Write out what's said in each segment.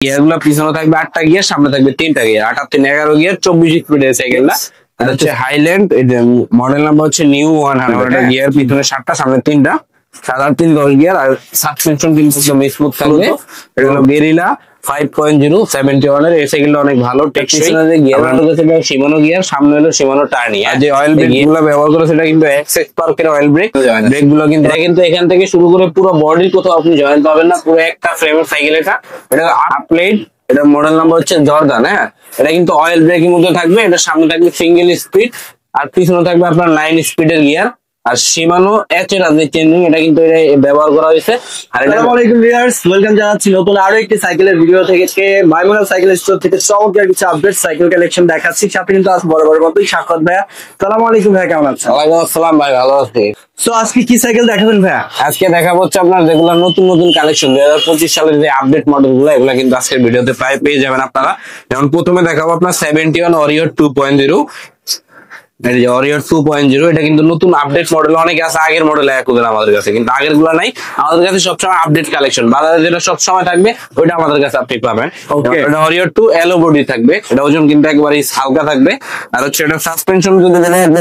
Gear গুলো পিছনে থাকবে 8টা গিয়ার, সামনে থাকবে 3টা গিয়ার, 8 আর 3 11 গিয়ার, 24 স্পিডের সাইকেলটা। এটা হচ্ছে হাইল্যান্ড, মডেল নাম্বার হচ্ছে নিউ 100। গিয়ার পিছনে 7টা, সামনে 3টা, 7 আর 3 10 গিয়ার। আর সাসপেনশন কিন্তু একদম স্মুথ থাকবে। এটা হলো গেরিলা 5.0 71 এর। এই সাইকেলটা অনেক ভালো টেকসই। গিয়ার হচ্ছে শিমানো গিয়ার, সামনে হলো শিমানো টার্নি। আর যে অয়েল ব্রেক গুলো ব্যবহার করে সেটা কিন্তু এক্সএস পার্কের অয়েল ব্রেক। ব্রেক গুলো কিন্তু এখান থেকে শুরু করে পুরো বডির কোথাও আপনি জয়েন্ট পাবেন না, পুরো একটা ফ্রেমের সাইকেল। এটা আপলেট, এটা মডেল নাম্বার হচ্ছে জর্দান। হ্যাঁ, এটা কিন্তু অয়েল ব্রেকের মধ্যে থাকবে। এটা সামনে থাকবে সিঙ্গেল স্পিড, আর পিছনে থাকবে আপনার 9 স্পিডের গিয়ার। আর শিমানো এচের আছে চেঞ্জিং, এটা কিন্তু এটা ব্যবহার করা হয়েছে। আর আসসালামু আলাইকুম ভিউয়ার্স, ওয়েলকাম জানাচ্ছি নতুন আরো একটি সাইকেলের ভিডিও থেকে। মাইমুনা সাইকেল স্টোর থেকে চমৎকার কিছু আপডেট সাইকেল কালেকশন দেখাচ্ছি। সাথে কিন্তু আজ বড় মতোই সাক্ষাৎ ভাইয়া। আসসালামু আলাইকুম ভাইয়া, কেমন আছেন? ওয়ালাইকুম আসসালাম ভাই, ভালো আছি। সো আজকে কি সাইকেল দেখাবেন ভাইয়া? আজকে দেখাবো হচ্ছে আপনার যেগুলো নতুন নতুন কালেকশন 2025 সালের যে আপডেট মডেল গুলো, এগুলো কিন্তু আজকের ভিডিওতে প্রায় পেয়ে যাবেন আপনারা। যেমন প্রথমে দেখাবো আপনার 71 ওরিয়র 2.0। ওরিয়র 2.0 এটা কিন্তু নতুন আপডেট মডেল। অনেকে আছে আগের মডেল আমাদের কাছে, কিন্তু আগের গুলা নাই। আমাদের কাছে সবসময় আপডেট কালেকশন, বাজারে যেটা সবসময় থাকবে ওইটা আমাদের কাছে আপনি পাবেন। এটা ওরিয়র 2 এলো বডি থাকবে। এটা ওজন কিন্তু একেবারে হালকা থাকবে। আর হচ্ছে এটা সাসপেনশন যদি থাকবে,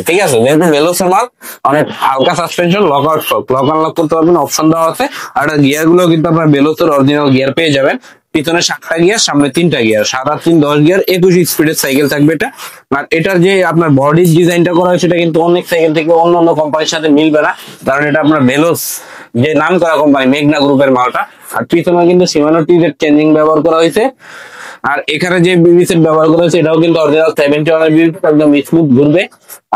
ঠিক আছে, যেহেতু ভেলোসের মাল, অনেক হালকা suspension, lock out lock unlock করতে পারবেন, অপশন দেওয়া আছে। আর গিয়ার গুলো কিন্তু আপনার ভেলোসের অরিজিনাল গিয়ার পেয়ে যাবেন। পিছনে 7টা গিয়ার, সামনে 3টা গিয়ার, 7 আর 3 10 গিয়ার, 21 স্পিডের সাইকেল থাকবে এটা। আর এটার যে আপনার বডির ডিজাইনটা করা হয়েছে, এটা কিন্তু অনেক সাইকেল থেকে অন্য কোম্পানির সাথে মিলবে না, কারণ এটা আপনার ভেলোস যে নাম করা কোম্পানি, মেঘনা গ্রুপের মালটা। আর পিছনে কিন্তু শিমানো টিজের চেঞ্জিং ব্যবহার করা হয়েছে। আর এখানে যে বিবি সেট ব্যবহার করা হয়েছে, এটাও কিন্তু অরিজিনাল 71 এর বিবি, একদম স্মুথ ঘুরবে।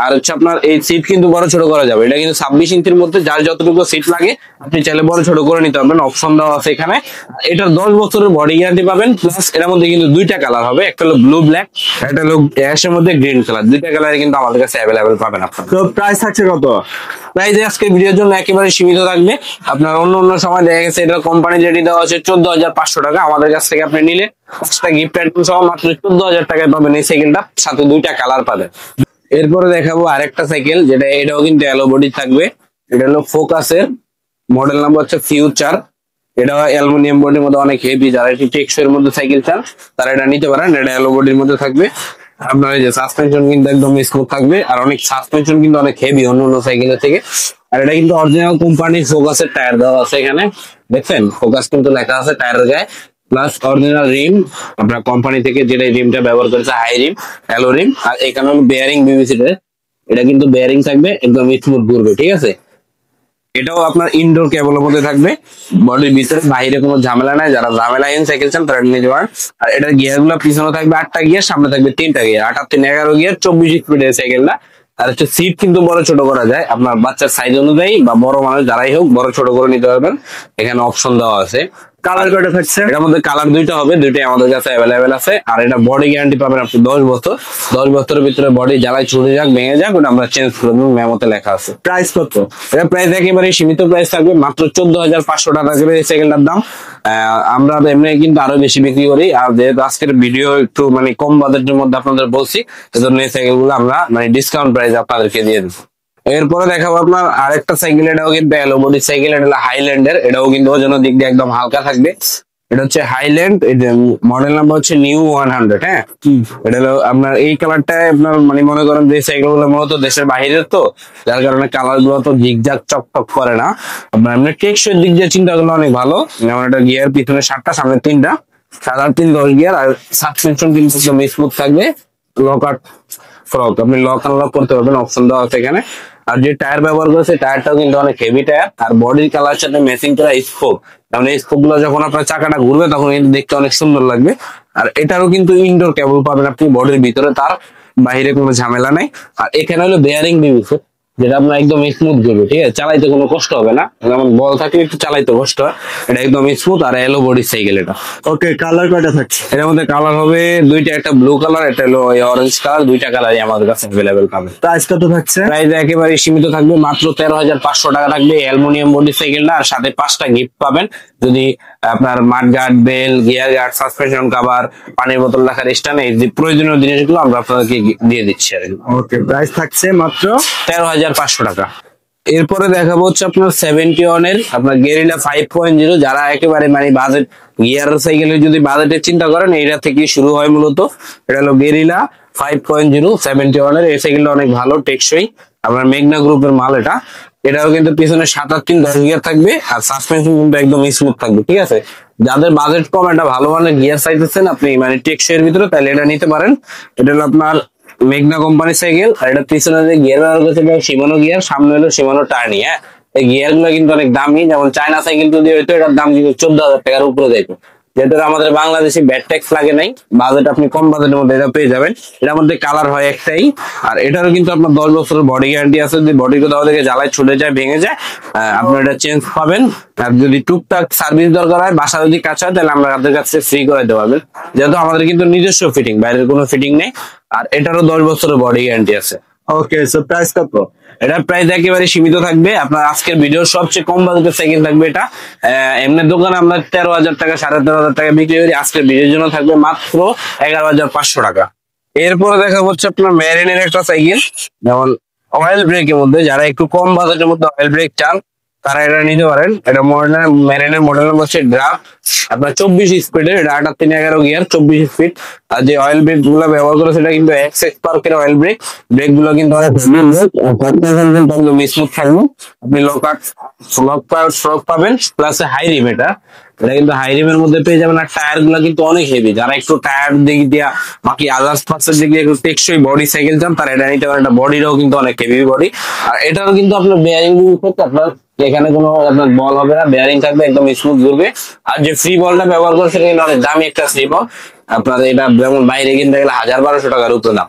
আর হচ্ছে আপনার এই সিট কিন্তু বড় ছোট করা যাবে। এটা কিন্তু 26 ইঞ্চির মধ্যে, যার যতটুকু সিট লাগে আপনি চাইলে বড় ছোট করে নিতে পারবেন, অপশন দেওয়া আছে এখানে। এটার 10 বছরের বডি গ্যারান্টি পাবেন। প্লাস এর মধ্যে কিন্তু 2টা কালার হবে, একটা হলো ব্লু ব্ল্যাক, একটা হলো অ্যাশের মধ্যে গ্রিন কালার। 2টা কালারে কিন্তু আমাদের কাছে অ্যাভেলেবেল পাবেন আপনারা। তো প্রাইস থাকছে কত? প্রাইস আজকে ভিডিওর জন্য একেবারে সীমিত থাকবে। আপনার অন্য সময় দেখা গেছে এটা কোম্পানি যেটি দেওয়া হচ্ছে 14,500 টাকা। আমাদের কাছ থেকে আপনি নিলে 5টা গিফট আইটেম সহ মাত্র 14,000 টাকায় পাবেন এই সাইকেলটা, সাথে 2টা কালার পাবেন। এরপরে দেখাবো আরেকটা সাইকেল, যেটা এটাও কিন্তু এলো বডি থাকবে। এটা হলো ফোকাসের, মডেল নাম্বার হচ্ছে ফিউচার। এটা অ্যালুমিনিয়াম বডির মধ্যে অনেক হেভি, যারা একটু টেক্সচারের মধ্যে সাইকেল চান তারা এটা নিতে পারেন। এটা এলো বডির মধ্যে থাকবে। আপনার এই যে সাসপেনশন কিন্তু একদম স্মুথ থাকবে, আর অনেক সাসপেনশন কিন্তু অনেক হেভি অন্য সাইকেলের থেকে। আর এটা কিন্তু অরিজিনাল কোম্পানির ফোকাসের টায়ার দেওয়া আছে এখানে, দেখছেন ফোকাস কিন্তু লেখা আছে টায়ারের গায়ে। প্লাস অরিজিনাল রিম, আপনার কোম্পানি থেকে যেটা রিমটা ব্যবহার করেছে হাই রিম, অ্যালো রিম। আর এখানে বেয়ারিং বিবিসিতে, এটা কিন্তু বেয়ারিং থাকবে, একদম স্মুথ ঘুরবে, ঠিক আছে। এটাও আপনার ইনডোর কেবলের মধ্যে থাকবে, বডির ভিতরে, বাইরে কোনো ঝামেলা নাই। যারা ঝামেলাহীন সাইকেল চান তারা নিতে পারেন। আর এটার গিয়ার গুলো পিছনে থাকবে 8টা গিয়ার, সামনে থাকবে 3টা গিয়ার, 8 আর 3 11 গিয়ার, 24 স্পিডের সাইকেলটা। আর হচ্ছে সিট কিন্তু বড় ছোট করা যায়, আপনার বাচ্চার সাইজ অনুযায়ী বা বড় মানুষ যারাই হোক বড় ছোট করে নিতে পারবেন। এখানে অপশন দেওয়া আছে। কালার কয়টা থাকছে? এটার মধ্যে কালার 2টা হবে, 2টাই আমাদের কাছে অ্যাভেলেবেল আছে। আর এটা বডি গ্যারান্টি পাবেন আপনি 10 বছর। 10 বছরের ভিতরে বডি জ্বালায় ছুটে যাক, ভেঙে যাক, ওটা আমরা চেঞ্জ করে দেবো, মেমোতে লেখা আছে। প্রাইস কত? এটা প্রাইস একেবারে সীমিত প্রাইস থাকবে, মাত্র 14,500 টাকা করে এই সাইকেলটার দাম। আমরা এমনি কিন্তু আরো বেশি বিক্রি করি। আর যেহেতু আজকের ভিডিও একটু মানে কম বাজেটের মধ্যে আপনাদের বলছি, সেজন্য এই সাইকেল গুলো আমরা মানে ডিসকাউন্ট প্রাইস আপনাদেরকে দিয়ে দেবো। এরপরে দেখাবো আপনার আরেকটা সাইকেল, এটাও কিন্তু এলো বডি সাইকেল। এটা হলো হাইল্যান্ডের, এটাও কিন্তু ওজনের দিক দিয়ে একদম হালকা থাকবে। এটা হচ্ছে হাইল্যান্ড, মডেল নাম্বার হচ্ছে নিউ 100। হ্যাঁ, এটা হলো আপনার এই কালারটা আপনার মানে মনে করেন যে সাইকেল গুলো মূলত দেশের বাইরের, তো যার কারণে কালার গুলো তো জিগজাগ চকচক করে না। আপনার এমনি টেকসই দিক দিয়ে চিন্তা করলে অনেক ভালো। যেমন এটা গিয়ার পিছনে 7টা, সামনে 3টা, 7 আর 3 10 গিয়ার। আর সাসপেনশন কিন্তু একদম স্মুথ থাকবে, লক আউট ফ্রক, আপনি লক আনলক করতে পারবেন, অপশন দেওয়া আছে এখানে। আর যে টায়ার ব্যবহার করেছে টায়ারটাও কিন্তু অনেক হেভি টায়ার। আর বডির কালার সাথে ম্যাচিং করা স্পোক, মানে স্পোক গুলো যখন আপনার চাকাটা ঘুরবে তখন কিন্তু দেখতে অনেক সুন্দর লাগবে। আর এটারও কিন্তু ইনডোর কেবল পাবেন আপনি বডির ভিতরে, তার বাইরে কোনো ঝামেলা নাই। আর এখানে হলো বেয়ারিং বিবিসি, যেটা আপনার একদম স্মুথ করবে, ঠিক আছে, চালাইতে কোনো কষ্ট হবে না। যেমন বল থাকলে একটু চালাইতে কষ্ট হয়, এটা একদম স্মুথ। আর এলো বডি সাইকেল এটা। ওকে, কালার কয়টা থাকছে? এর মধ্যে কালার হবে 2টা, একটা ব্লু কালার, একটা হলো অরেঞ্জ কালার। 2টা কালারই আমাদের কাছে অ্যাভেলেবেল পাবেন। প্রাইস কত থাকছে? প্রাইস একেবারে সীমিত থাকবে, মাত্র 13,500 টাকা থাকবে অ্যালুমিনিয়াম বডি সাইকেলটা। আর সাথে 5টা গিফট পাবেন, যদি আপনার mudguard, bell, gear guard, suspension cover, পানির বোতল রাখার স্ট্যান্ড, এই যে প্রয়োজনীয় জিনিসগুলো আমরা আপনাদেরকে দিয়ে দিচ্ছি। ওকে, প্রাইস থাকছে মাত্র 13,500 টাকা। এরপরে দেখাবো হচ্ছে আপনার 71 এর আপনার গেরিলা 5.0, যারা একেবারে মানে বাজেট গিয়ার সাইকেলের যদি বাজেটের চিন্তা করেন এটা থেকে শুরু হয় মূলত। এটা হলো গেরিলা 5.0 71 এর। এই সাইকেলটা অনেক ভালো, টেকসই, আপনার মেঘনা গ্রুপের মাল এটা। এটাও কিন্তু পিছনে 7-8-3 10 গিয়ার থাকবে, আর সাসপেনশন কিন্তু একদম স্মুথ থাকবে, ঠিক আছে। যাদের বাজেট কম, একটা ভালো মানের গিয়ার চাইতেছেন আপনি মানে টেকসই এর ভিতরে, তাহলে এটা নিতে পারেন। এটা হলো আপনার মেঘনা কোম্পানির সাইকেল। আর এটা পিছনে যে গিয়ার ব্যবহার করছে এটা শিমানো গিয়ার, সামনে হলো শিমানো টার্নি। হ্যাঁ, এই গিয়ার গুলো কিন্তু অনেক দামি, যেমন চায়না সাইকেল যদি হইতো এটার দাম কিন্তু 14,000 টাকার উপরে যাইতো। যেহেতু আমাদের বাংলাদেশে ব্যাট ট্যাক্স লাগে নাই, বাজেট আপনি কম বাজেটের মধ্যে এটা পেয়ে যাবেন। এটার মধ্যে কালার হয় একটাই, আর এটারও কিন্তু আপনার 10 বছরের বডি গ্যারান্টি আছে। যদি বডি কোথাও থেকে জ্বালায় ছুটে যায়, ভেঙে যায়, আপনার এটা চেঞ্জ পাবেন। আর যদি টুকটাক সার্ভিস দরকার হয়, বাসা যদি কাজ হয়, তাহলে আমরা আপনাদের কাছে ফ্রি করে দিতে পারবেন, যেহেতু আমাদের কিন্তু নিজস্ব ফিটিং, বাইরের কোনো ফিটিং নেই। আর এটারও 10 বছরের বডি গ্যারান্টি আছে। ওকে, সো প্রাইস কত? এটার প্রাইস একেবারে সীমিত থাকবে। আপনার আজকের ভিডিওর সবচেয়ে কম বাজেটের সাইকেল থাকবে এটা। এমনি দোকানে আমরা 13,000 টাকা 13,500 টাকা বিক্রি করি, আজকের ভিডিওর জন্য থাকবে মাত্র 11,500 টাকা। এরপরে দেখা হচ্ছে আপনার ম্যারিনের একটা সাইকেল, যেমন অয়েল ব্রেকের মধ্যে যারা একটু কম বাজেটের মধ্যে অয়েল ব্রেক চান, তারা এটা নিতে পারেন। এটা ম্যারিনের মডেল নাম্বার হচ্ছে ড্রাফট, আপনার 24 স্পিডের, এটা 8-3-11 গিয়ার, 24 স্পিড। আর যে অয়েল ব্রেক গুলো ব্যবহার করে সেটা কিন্তু এক্স পার্কের অয়েল ব্রেক। ব্রেক গুলো কিন্তু অনেক স্মুথ থাকবে। আপনি লক পাবেন, প্লাস হাই রিম। এটা কিন্তু হাই রিমের মধ্যে পেয়ে যাবেন। আর টায়ার গুলো কিন্তু অনেক হেভি, যারা একটু টায়ার দিক দিয়া বাকি আদার্স পার্টসের দিক দিয়ে একটু টেকসই বডি সাইকেল চান, তারা এটা নিতে পারেন। এটা বডিটাও কিন্তু অনেক হেভি বডি। আর এটারও কিন্তু আপনার বেয়ারিং আপনার এখানে কোনো আপনার বল হবে না, বেয়ারিং থাকবে, একদম স্মুথ ঘুরবে। আর যে ফ্রি বলটা ব্যবহার করে সেটা কিন্তু অনেক দামি একটা ফ্রি বল। আপনার এটা যেমন বাইরে কিনতে গেলে 1,000-1,200 টাকার উপরে দাম।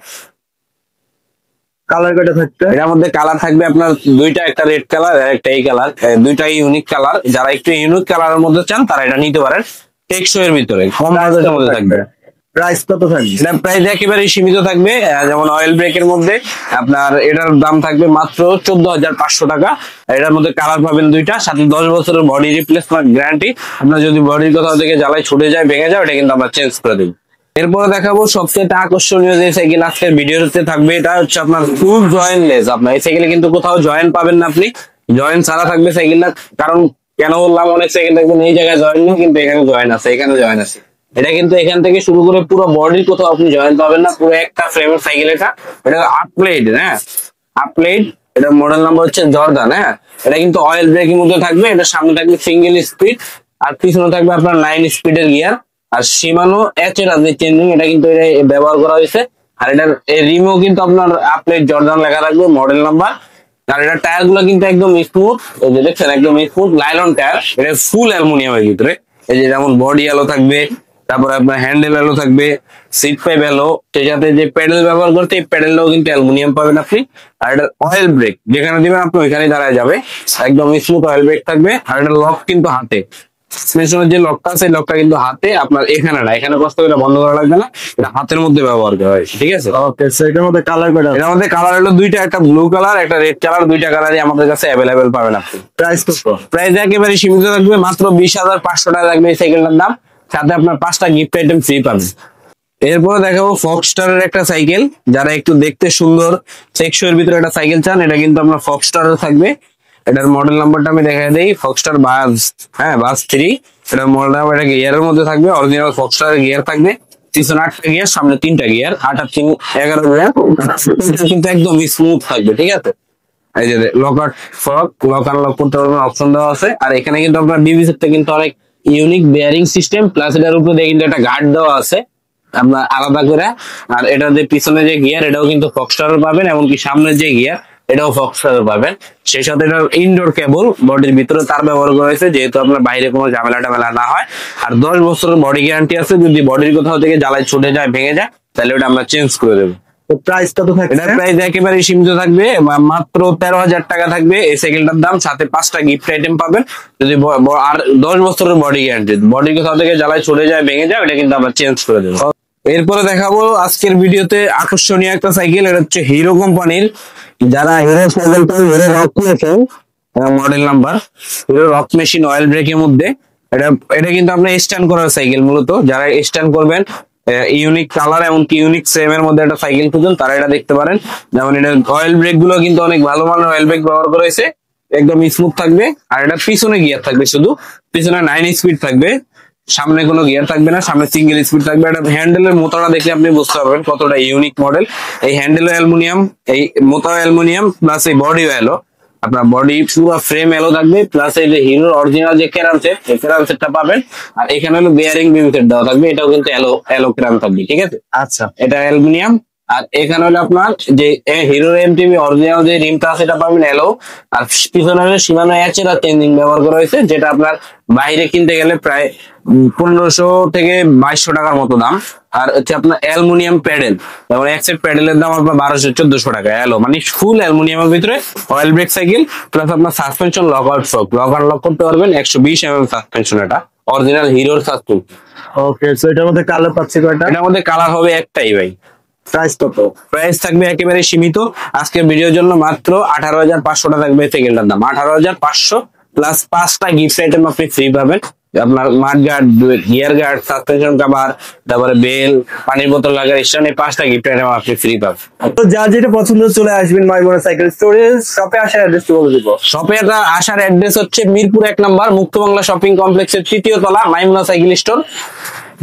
কালার কয়টা থাকবে? এটার মধ্যে কালার থাকবে আপনার দুইটা, একটা রেড কালার আর একটা এই কালার, দুইটাই ইউনিক কালার। যারা একটু ইউনিক কালারের মধ্যে চান, তারা এটা নিতে পারেন। টেকসই এর ভিতরে কম বাজেটের মধ্যে থাকবে। প্রাইস কত থাকবে? এটা প্রাইস একেবারে সীমিত থাকবে। যেমন অয়েল ব্রেকের মধ্যে আপনার এটার দাম থাকবে মাত্র 14,500 টাকা। এটার মধ্যে কালার পাবেন দুইটা, সাথে 10 বছরের বডি রিপ্লেসমেন্ট গ্যারান্টি। আপনার যদি বডির কোথাও থেকে জ্বালায় ছুটে যায়, ভেঙে যায়, এটা কিন্তু আমরা চেঞ্জ করে দেবো। এরপরে দেখাবো সবচেয়ে আকর্ষণীয় যে সাইকেল আজকের ভিডিওতে থাকবে, এটা হচ্ছে আপনার ফুল জয়েন্টলেস। আপনার এই সাইকেলে কিন্তু কোথাও জয়েন্ট পাবেন না, আপনি জয়েন্ট ছাড়া থাকবে সাইকেলটা। কারণ কেন বললাম, অনেক সাইকেল দেখবেন এই জায়গায় জয়েন্ট নেই, কিন্তু এখানে জয়েন্ট আছে, এখানে জয়েন্ট আছে। এটা কিন্তু এখান থেকে শুরু করে পুরো বডির কোথাও আপনি জয়েন্ট পাবেন না, পুরো একটা ফ্রেমের সাইকেল এটা। এটা আপ প্লেট, হ্যাঁ আপ প্লেট। এটা মডেল নাম্বার হচ্ছে জর্দান। হ্যাঁ, এটা কিন্তু অয়েল ব্রেকের মধ্যে থাকবে। এটা সামনে থাকবে সিঙ্গেল স্পিড, আর পিছনে থাকবে আপনার 9 স্পিডের গিয়ার। আর শিমানো এর যে চেঞ্জিং, এটা কিন্তু এটা ব্যবহার করা হয়েছে। আর এটার রিমও কিন্তু আপনার আপলেট জর্দান লেখা থাকবে, মডেল নাম্বার। আর এটা টায়ার গুলো কিন্তু একদম স্মুথ, এই যে দেখছেন একদম স্মুথ লাইলন টায়ার। এটা ফুল অ্যালুমিনিয়ামের ভিতরে। এই যে যেমন বডি এলো থাকবে, তারপরে আপনার হ্যান্ডেল এলো থাকবে, সিট পাইপ এলো, সেই সাথে যে প্যাডেল ব্যবহার করতে, এই প্যাডেলটাও কিন্তু অ্যালুমিনিয়াম পাবেন আপনি। আর এটা অয়েল ব্রেক, যেখানে দিবেন আপনি ওইখানে দাঁড়ায় যাবে, একদম স্মুথ অয়েল ব্রেক থাকবে। আর এটা লক কিন্তু হাতে, সাসপেনশনের যে লকটা আছে, লকটা কিন্তু হাতে, আপনার এখানে না, এখানে কষ্ট করে বন্ধ করা লাগবে না, এটা হাতের মধ্যে ব্যবহার করা হয়, ঠিক আছে। ওকে, সো এটার মধ্যে কালার কয়টা? এর মধ্যে কালার হলো দুইটা, একটা ব্লু কালার, একটা রেড কালার। দুইটা কালারই আমাদের কাছে অ্যাভেলেবেল পাবেন আপনি। প্রাইস কত? প্রাইস একেবারে সীমিত থাকবে, মাত্র 20,500 টাকা থাকবে এই সাইকেলটার দাম। সাথে আপনার 5টা গিফট আইটেম ফ্রি পাবেন। এরপরে দেখাবো ফক্সস্টারের একটা সাইকেল, যারা একটু দেখতে সুন্দর টেকসইয়ের ভিতরে একটা সাইকেল চান, এটা কিন্তু আপনার ফক্সস্টারের থাকবে। এটার মডেল নাম্বারটা আমি দেখাই দেই, ফক্সস্টার বাজ, হ্যাঁ বাজ 3। এটার মডেল নাম্বার, এটা গিয়ারের মধ্যে থাকবে, অরিজিনাল ফক্সস্টারের গিয়ার থাকবে। পিছনে 8টা গিয়ার, সামনে 3টা গিয়ার, 8-3-11 গিয়ার, কিন্তু একদম স্মুথ থাকবে, ঠিক আছে। এই যে লকার ফক, লক আনলক করতে পারবেন, অপশন দেওয়া আছে। আর এখানে কিন্তু আপনার ডিভিসিতে কিন্তু অনেক ইউনিক বেয়ারিং সিস্টেম, প্লাস এটার উপরে কিন্তু একটা গার্ড দেওয়া আছে আপনার আলাদা করে। আর এটা যে পিছনে যে গিয়ার, এটাও কিন্তু ফক্সস্টারের পাবেন, এমনকি সামনের যে গিয়ার, এটাও ফক্সস্টারের পাবেন। সেই সাথে এটা ইনডোর কেবল, বডির ভিতরে তার ব্যবহার করা হয়েছে, যেহেতু আপনার বাইরে কোনো ঝামেলা টামেলা না হয়। আর 10 বছরের বডি গ্যারান্টি আছে, যদি বডির কোথাও থেকে জ্বালায় ছুটে যায়, ভেঙে যায়, তাহলে ওটা আমরা চেঞ্জ করে দেবো। তো প্রাইস কত থাকবে? এটার প্রাইস একেবারে সীমিত থাকবে, মাত্র 13,000 টাকা থাকবে এই সাইকেলটার দাম। সাথে 5টা গিফট আইটেম পাবেন। যদি আর 10 বছরের বডি গ্যারান্টি, বডি কোথাও থেকে জ্বালায় ছুটে যায়, ভেঙে যায়, এটা কিন্তু আমরা চেঞ্জ করে দেবো। এরপরে দেখাবো আজকের ভিডিওতে আকর্ষণীয় একটা সাইকেল, এটা হচ্ছে হিরো কোম্পানির। যারা হিরো সাইকেলটা hero rock machine, model number hero rock machine oil ব্রেকের মধ্যে। এটা এটা কিন্তু আপনার স্ট্যান্ড করার সাইকেল, মূলত যারা স্ট্যান্ড করবেন, ইউনিক কালার এমনকি ইউনিক সেম এর মধ্যে একটা সাইকেল খুঁজেন, তারা এটা দেখতে পারেন। যেমন এটা অয়েল ব্রেক গুলো কিন্তু অনেক ভালো মানের অয়েল ব্রেক ব্যবহার করা হয়েছে। একদম স্মুথ থাকবে। আর এটা পিছনে গিয়ার থাকবে, শুধু পিছনে 9 স্পিড থাকবে, সামনে কোনো গিয়ার থাকবে না, সামনে সিঙ্গেল স্পিড থাকবে। এটা হ্যান্ডেলের মোটাটা দেখলে আপনি বুঝতে পারবেন কতটা ইউনিক মডেল। এই হ্যান্ডেল অ্যালুমিনিয়াম, এই মোটা অ্যালুমিনিয়াম, প্লাস এই বডি এলো, আপনার বডি পুরো ফ্রেম এলো থাকবে, প্লাস এই যে হিরোর অরিজিনাল যে ক্যারাম সেট, এই ক্যারাম সেটটা পাবেন। আর এখানে হলো বেয়ারিং বিম সেট দেওয়া থাকবে, এটাও কিন্তু এলো ক্যারাম থাকবে, ঠিক আছে। আচ্ছা, এটা অ্যালুমিনিয়াম। আর এখানে হলো আপনার যে হিরো এমটিভি অরিজিনাল যে রিমটা আছে এটা পাবেন এলো। আর পিছনে হলো শিমানো এর চেঞ্জিং ব্যবহার করা হয়েছে, যেটা আপনার বাইরে কিনতে গেলে প্রায় 1500 থেকে 2200 টাকার মতো দাম। আর হচ্ছে আপনার অ্যালুমিনিয়াম প্যাডেল, যেমন এক সেট প্যাডেলের দাম আপনার 1200-1400 টাকা এলো, মানে ফুল অ্যালুমিনিয়ামের ভিতরে অয়েল ব্রেক সাইকেল, প্লাস আপনার সাসপেনশন লক আউট শক, লক আনলক করতে পারবেন। 120 সাসপেনশন, এটা অরিজিনাল হিরোর সাসপেনশন। ওকে, সো এটার মধ্যে কালার পাচ্ছি কয়টা? এটার মধ্যে কালার হবে একটাই ভাই। প্রাইস কত? প্রাইস থাকবে একেবারে সীমিত, আজকের ভিডিওর জন্য মাত্র 18,500 টাকা থাকবে সাইকেলটার দাম। 18,500 প্লাস 5টা গিফট আইটেম আপনি ফ্রি পাবেন। আপনার mud guard, gear guard, suspension cover, তারপরে বেল, পানির বোতল লাগার স্ট্যান্ড, এই 5টা গিফট আইটেম আপনি ফ্রি পাবেন। তো যার যেটা পছন্দ চলে আসবেন মাইমুনা সাইকেল স্টোরেজ শপে, আসার অ্যাড্রেস বলে দিব। শপে আসার অ্যাড্রেস হচ্ছে মিরপুর 1 নম্বর মুক্ত বাংলা শপিং কমপ্লেক্সের 3য় তলা, মাইমুনা সাইকেল স্টোর,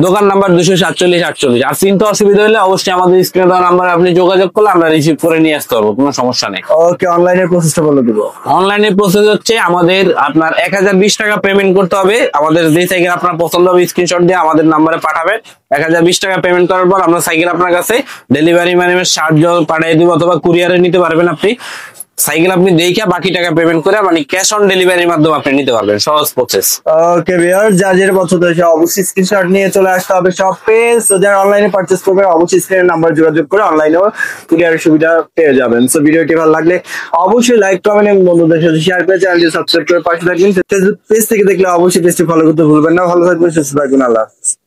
দোকান নাম্বার 247-48। আর চিন্তা অসুবিধা হলে অবশ্যই আমাদের স্ক্রিনে দেওয়া নাম্বারে আপনি যোগাযোগ করলে আমরা রিসিভ করে নিয়ে আসতে পারবো, কোনো সমস্যা নেই। ওকে, অনলাইনের প্রসেসটা বলে দিব। অনলাইনে প্রসেস হচ্ছে আমাদের আপনার 1020 টাকা পেমেন্ট করতে হবে। আমাদের যে সাইকেল আপনার পছন্দ হবে স্ক্রিনশট দিয়ে আমাদের নাম্বারে পাঠাবেন। 1020 টাকা পেমেন্ট করার পর আমরা সাইকেল আপনার কাছে ডেলিভারি ম্যান চার্জ পাঠিয়ে দিব, অথবা কুরিয়ারে নিতে পারবেন আপনি। সাইকেল আপনি দেখে বাকি টাকা পেমেন্ট করে মানে ক্যাশ অন ডেলিভারির মাধ্যমে আপনি নিতে পারবেন, সহজ প্রসেস। ওকে ভিউয়ার, যার যেটা পছন্দ হয়েছে অবশ্যই স্ক্রিনশট নিয়ে চলে আসতে হবে শপে। সো যারা অনলাইনে পারচেজ করবেন অবশ্যই স্ক্রিনের নাম্বার যোগাযোগ করে অনলাইনেও কুরিয়ারের সুবিধা পেয়ে যাবেন। সো ভিডিওটি ভালো লাগলে অবশ্যই লাইক, কমেন্ট এবং বন্ধুদের সাথে শেয়ার করে চ্যানেলটি সাবস্ক্রাইব করে পাশে থাকবেন। ফেসবুক পেজ থেকে দেখলে অবশ্যই পেজটি ফলো করতে ভুলবেন না। ভালো থাকবেন, সুস্থ থাকবেন, আল্লাহ হাফেজ।